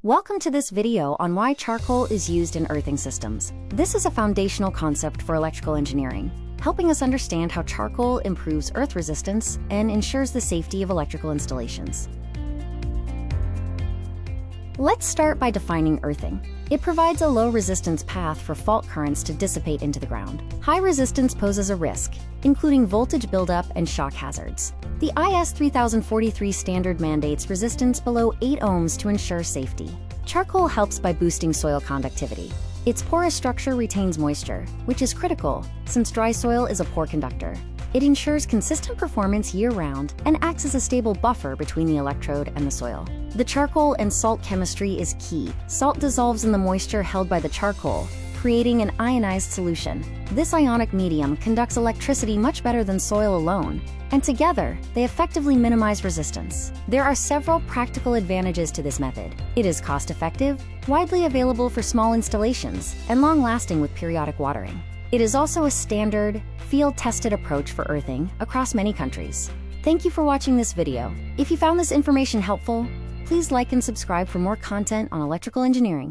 Welcome to this video on why charcoal is used in earthing systems. This is a foundational concept for electrical engineering, helping us understand how charcoal improves earth resistance and ensures the safety of electrical installations. Let's start by defining earthing. It provides a low-resistance path for fault currents to dissipate into the ground. High resistance poses a risk, including voltage buildup and shock hazards. The IS 3043 standard mandates resistance below 8 ohms to ensure safety. Charcoal helps by boosting soil conductivity. Its porous structure retains moisture, which is critical since dry soil is a poor conductor. It ensures consistent performance year-round and acts as a stable buffer between the electrode and the soil. The charcoal and salt chemistry is key. Salt dissolves in the moisture held by the charcoal, creating an ionized solution. This ionic medium conducts electricity much better than soil alone, and together, they effectively minimize resistance. There are several practical advantages to this method. It is cost-effective, widely available for small installations, and long-lasting with periodic watering. It is also a standard, field-tested approach for earthing across many countries. Thank you for watching this video. If you found this information helpful, please like and subscribe for more content on electrical engineering.